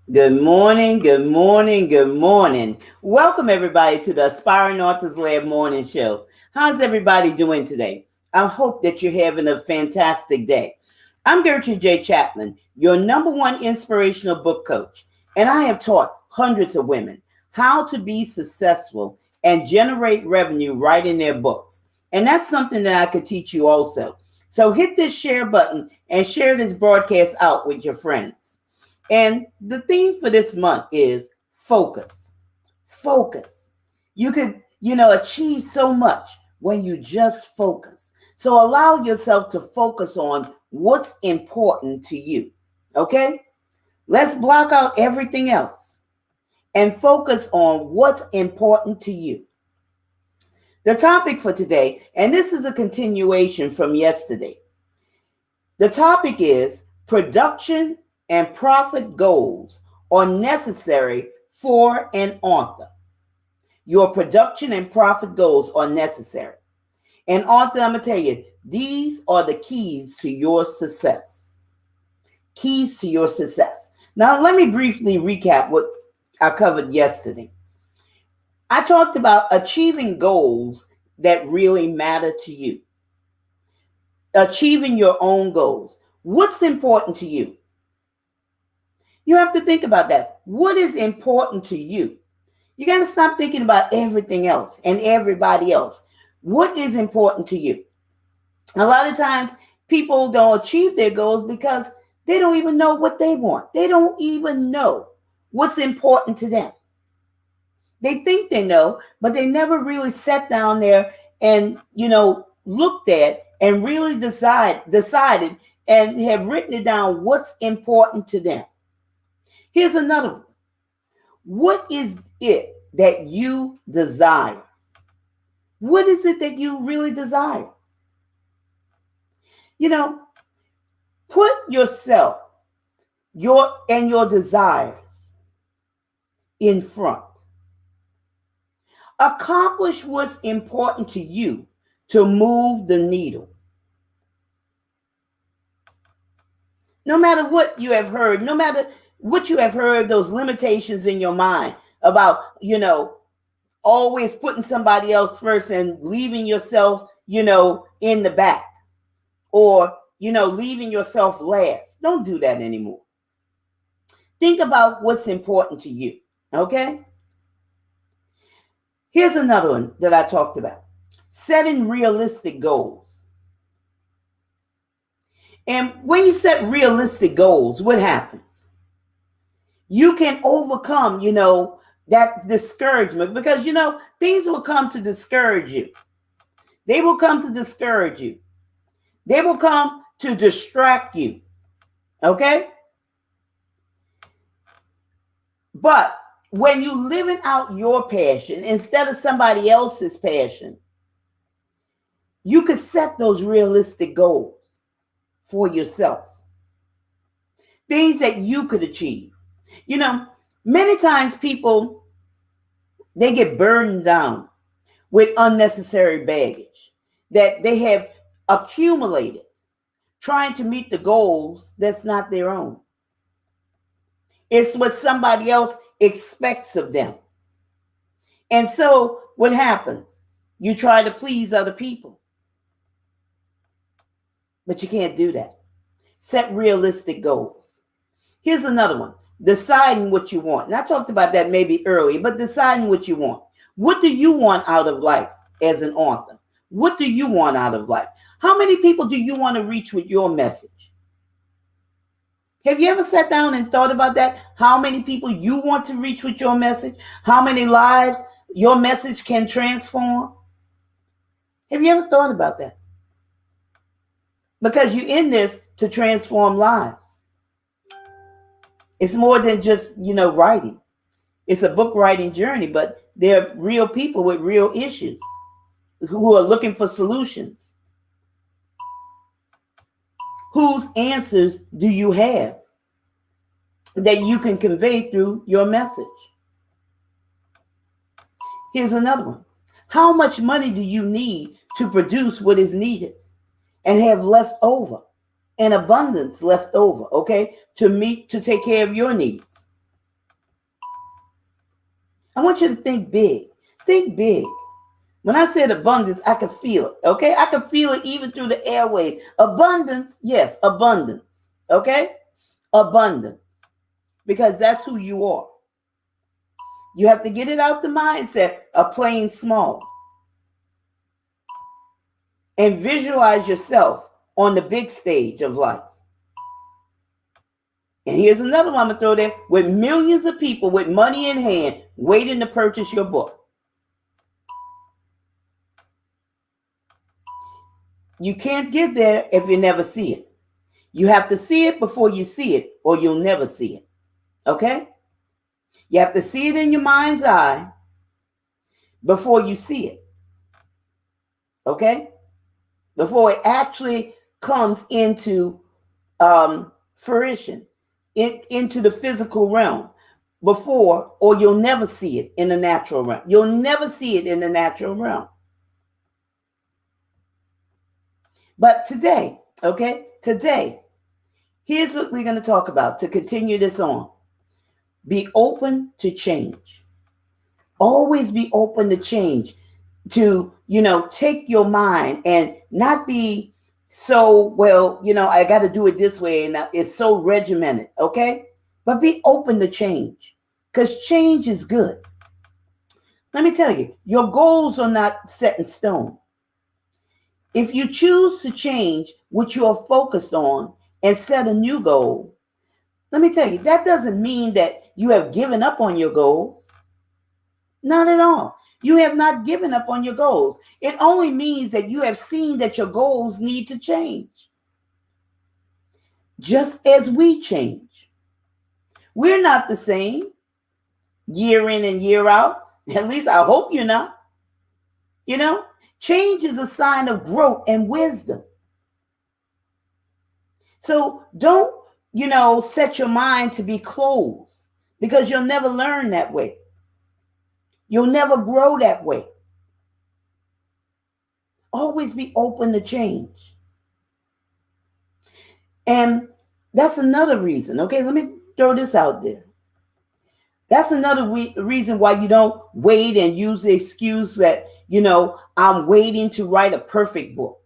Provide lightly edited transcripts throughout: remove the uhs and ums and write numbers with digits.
Good morning, good morning, good morning. Welcome everybody to the Aspiring Authors Lab Morning Show. How's everybody doing today? I hope that you're having a fantastic day. I'm Gertrude J. Chapman, your number one inspirational book coach, and I have taught hundreds of women how to be successful and generate revenue writing their books. And that's something that I could teach you also. So hit this share button and share this broadcast out with your friends. And the theme for this month is focus. Focus. You could, achieve so much when you just focus. So allow yourself to focus on what's important to you. Okay? Let's block out everything else and focus on what's important to you. The topic for today, and this is a continuation from yesterday. The topic is production and profit goals are necessary for an author. Your production and profit goals are necessary. And author, I'm going to tell you, these are the keys to your success. Keys to your success. Now, let me briefly recap what I covered yesterday. I talked about achieving goals that really matter to you. Achieving your own goals. What's important to you? You have to think about that. What is important to you? You got to stop thinking about everything else and everybody else. What is important to you? A lot of times people don't achieve their goals because they don't even know what they want. They don't even know what's important to them. They think they know, but they never really sat down there and, looked at and really decided and have written it down what's important to them. Here's another one. What is it that you desire? What is it that you really desire? Put yourself, your desires in front. Accomplish what's important to you to move the needle. No matter what you have heard, no matter what you have heard, those limitations in your mind about, always putting somebody else first and leaving yourself, in the back, or, leaving yourself last. Don't do that anymore. Think about what's important to you. Okay? Here's another one that I talked about. Setting realistic goals. And when you set realistic goals, what happens? You can overcome, that discouragement because, things will come to discourage you. They will come to discourage you. They will come to distract you. Okay? But when you living out your passion instead of somebody else's passion, you could set those realistic goals for yourself. Things that you could achieve. Many times people, they get burdened down with unnecessary baggage that they have accumulated trying to meet the goals that's not their own. It's what somebody else expects of them. And so what happens? You try to please other people. But you can't do that. Set realistic goals. Here's another one. Deciding what you want. And I talked about that maybe earlier, but deciding what you want. What do you want out of life as an author? What do you want out of life? How many people do you want to reach with your message? Have you ever sat down and thought about that? How many people you want to reach with your message? How many lives your message can transform? Have you ever thought about that? Because you're in this to transform lives. It's more than just, writing. It's a book writing journey, but they're real people with real issues who are looking for solutions. Whose answers do you have that you can convey through your message? Here's another one. How much money do you need to produce what is needed and have left over, an abundance left over, okay, to take care of your needs? I want you to think big. Think big. When I said abundance, I could feel it. Okay. I could feel it even through the airways. Abundance. Yes. Abundance. Okay. Abundance. Because that's who you are. You have to get it out the mindset of playing small. And visualize yourself on the big stage of life. And here's another one I'm going to throw there. With millions of people with money in hand waiting to purchase your book. You can't get there if you never see it. You have to see it before you see it, or you'll never see it. Okay? You have to see it in your mind's eye before you see it. Okay? Before it actually comes into fruition, into the physical realm. Before, or you'll never see it in the natural realm. You'll never see it in the natural realm. But today, okay, today, here's what we're going to talk about to continue this on. Be open to change. Always be open to change. To, take your mind and not be so, well, I got to do it this way. And it's so regimented, okay? But be open to change. Because change is good. Let me tell you, your goals are not set in stone. If you choose to change what you are focused on and set a new goal, let me tell you, that doesn't mean that you have given up on your goals. Not at all. You have not given up on your goals. It only means that you have seen that your goals need to change. Just as we change. We're not the same year in and year out. At least I hope you're not. Change is a sign of growth and wisdom. So don't, set your mind to be closed, because you'll never learn that way. You'll never grow that way. Always be open to change. And that's another reason. Okay, let me throw this out there. That's another reason why you don't wait and use the excuse that, I'm waiting to write a perfect book.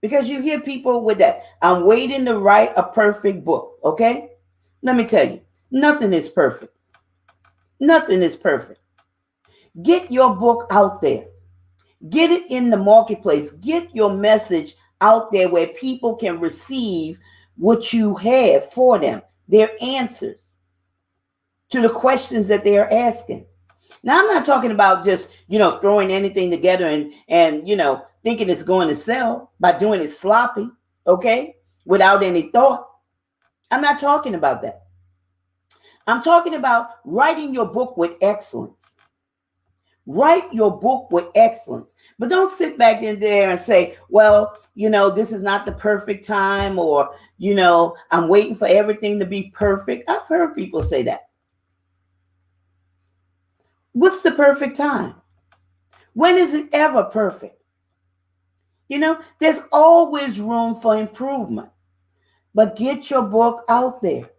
Because you hear people with that, I'm waiting to write a perfect book, okay? Let me tell you, nothing is perfect. Nothing is perfect. Get your book out there. Get it in the marketplace. Get your message out there where people can receive what you have for them, their answers to the questions that they are asking. Now, I'm not talking about just, throwing anything together and thinking it's going to sell by doing it sloppy, okay, without any thought. I'm not talking about that. I'm talking about writing your book with excellence. Write your book with excellence. But don't sit back in there and say, well, this is not the perfect time, or, I'm waiting for everything to be perfect. I've heard people say that. What's the perfect time? When is it ever perfect? There's always room for improvement. But get your book out there.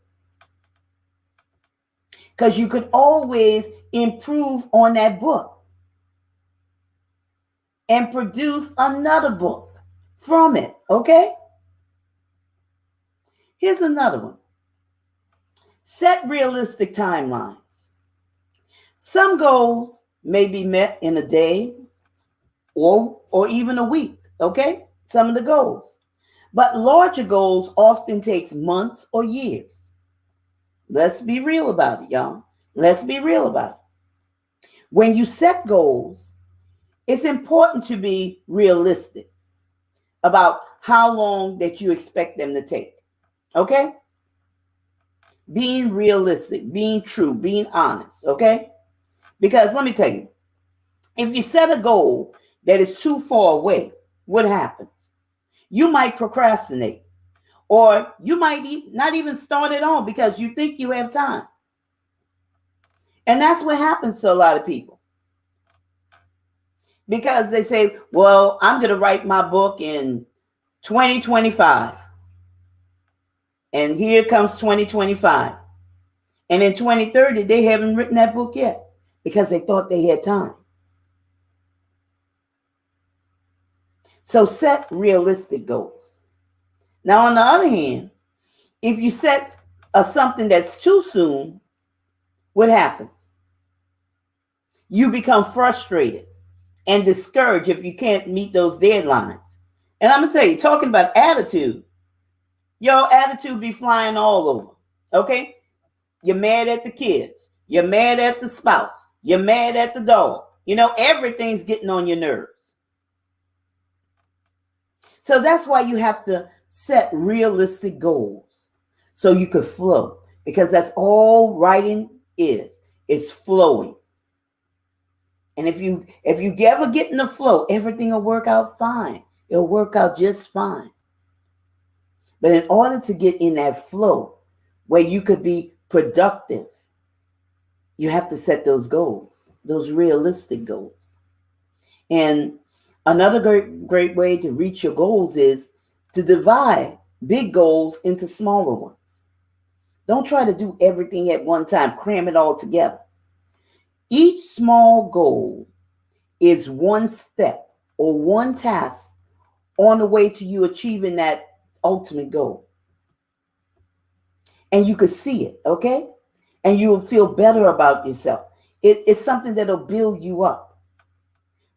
Because you could always improve on that book and produce another book from it, okay? Here's another one. Set realistic timelines. Some goals may be met in a day or even a week, okay? Some of the goals. But larger goals often takes months or years. Let's be real about it, y'all. Let's be real about it. When you set goals, it's important to be realistic about how long that you expect them to take. Okay? Being realistic, being true, being honest. Okay? Because let me tell you, if you set a goal that is too far away, what happens? You might procrastinate, or you might not even start it on because you think you have time. And that's what happens to a lot of people. Because they say, well, I'm going to write my book in 2025. And here comes 2025. And in 2030, they haven't written that book yet. because they thought they had time. So set realistic goals. Now, on the other hand, if you set something that's too soon, what happens? You become frustrated and discouraged if you can't meet those deadlines. And I'm going to tell you, talking about attitude, your attitude be flying all over. Okay? You're mad at the kids. You're mad at the spouse. You're mad at the dog. Everything's getting on your nerves. So that's why you have to set realistic goals so you could flow, because that's all writing is. It's flowing. And if you ever get in the flow, everything will work out fine. It'll work out just fine. But in order to get in that flow where you could be productive, you have to set those goals, those realistic goals. And another great way to reach your goals is to divide big goals into smaller ones. Don't try to do everything at one time, cram it all together. Each small goal is one step or one task on the way to you achieving that ultimate goal. And you could see it, okay? And you'll feel better about yourself. It's something that'll build you up,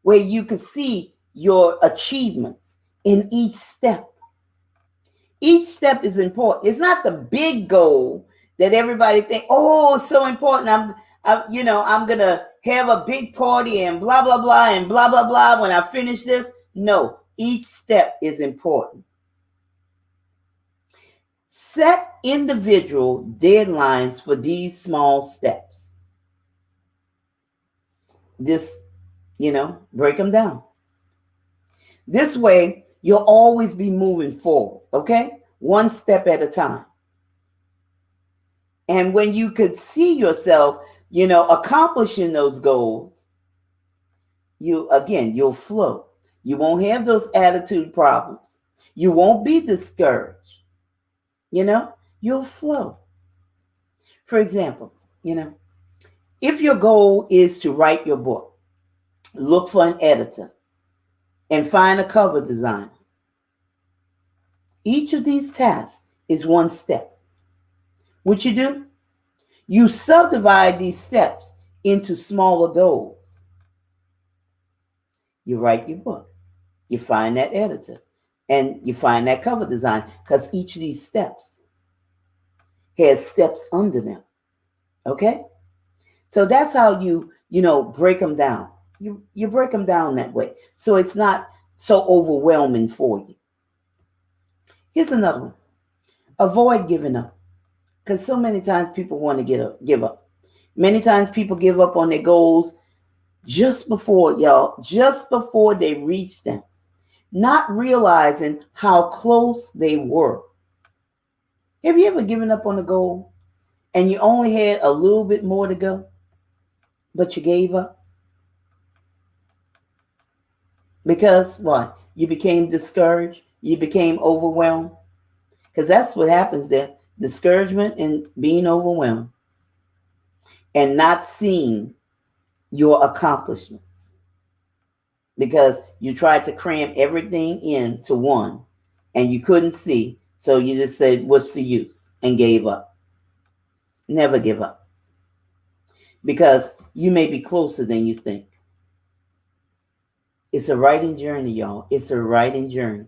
where you can see your achievements in each step. Each step is important. It's not the big goal that everybody think, oh, it's so important. I'm going to have a big party and blah, blah, blah, and blah, blah, blah when I finish this. No, each step is important. Set individual deadlines for these small steps. Just, break them down. This way, you'll always be moving forward, okay? One step at a time. And when you could see yourself, accomplishing those goals, you'll flow. You won't have those attitude problems. You won't be discouraged. You'll flow. For example, if your goal is to write your book, look for an editor and find a cover designer. Each of these tasks is one step. What you do? You subdivide these steps into smaller goals. You write your book. You find that editor. And you find that cover design, because each of these steps has steps under them. Okay? So that's how you break them down. You break them down that way. So it's not so overwhelming for you. Here's another one. Avoid giving up. Because so many times people want to give up. Many times people give up on their goals just before they reach them, not realizing how close they were. Have you ever given up on a goal and you only had a little bit more to go, but you gave up? Because what? You became discouraged. You became overwhelmed. Because that's what happens there. Discouragement and being overwhelmed and not seeing your accomplishments, because you tried to cram everything into one and you couldn't see. So you just said, what's the use? And gave up. Never give up, because you may be closer than you think. It's a writing journey, y'all. It's a writing journey.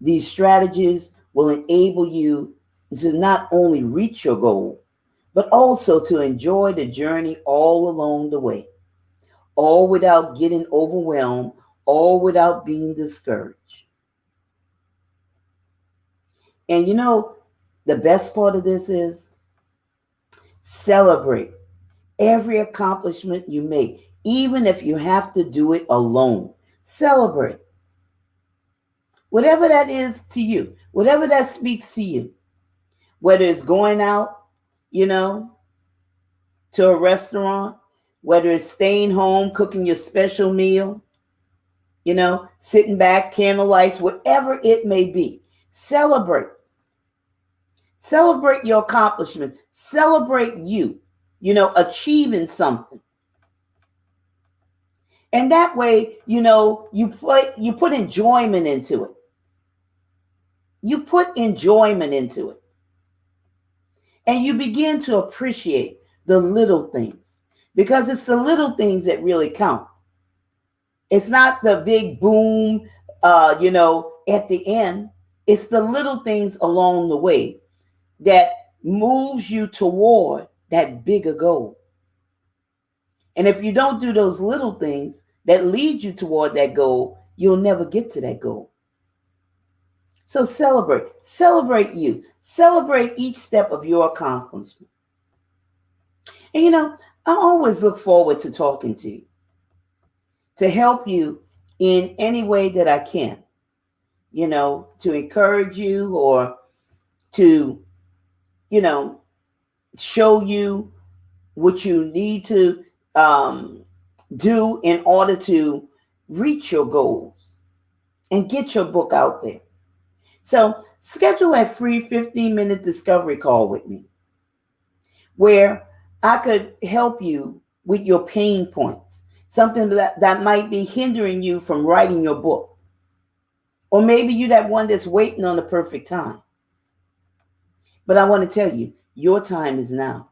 These strategies will enable you to not only reach your goal, but also to enjoy the journey all along the way, all without getting overwhelmed, all without being discouraged. And the best part of this is celebrate every accomplishment you make, even if you have to do it alone. Celebrate. Whatever that is to you, whatever that speaks to you, whether it's going out, to a restaurant, whether it's staying home, cooking your special meal, sitting back, candlelights, whatever it may be. Celebrate. Celebrate your accomplishments. Celebrate you, achieving something. And that way, you put enjoyment into it. You put enjoyment into it. And you begin to appreciate the little things, because it's the little things that really count. It's not the big boom, at the end. It's the little things along the way that moves you toward that bigger goal. And if you don't do those little things that lead you toward that goal, you'll never get to that goal. So celebrate you, celebrate each step of your accomplishment. And I always look forward to talking to you, to help you in any way that I can, to encourage you, or to, show you what you need to do in order to reach your goals and get your book out there. So schedule a free 15-minute discovery call with me, where I could help you with your pain points, something that might be hindering you from writing your book. Or maybe you that one that's waiting on the perfect time. But I want to tell you, your time is now.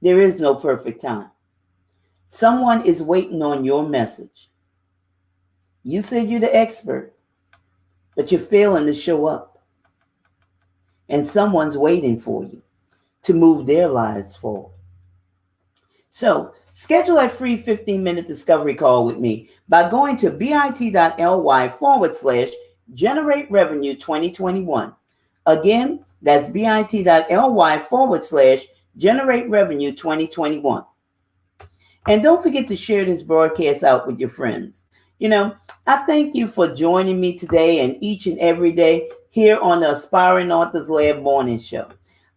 There is no perfect time. Someone is waiting on your message. You said you're the expert, but you're failing to show up. And someone's waiting for you to move their lives forward. So schedule a free 15-minute discovery call with me by going to bit.ly/generate revenue 2021. Again, that's bit.ly/generate revenue 2021. And don't forget to share this broadcast out with your friends. I thank you for joining me today and each and every day here on the Aspiring Authors Lab Morning Show.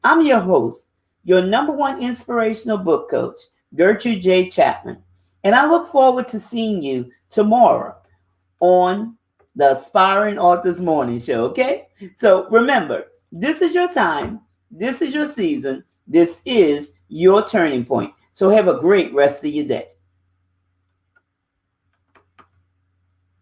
I'm your host, your number one inspirational book coach, Gertrude J. Chapman. And I look forward to seeing you tomorrow on the Aspiring Authors Morning Show, okay? So remember, this is your time. This is your season. This is your turning point. So have a great rest of your day.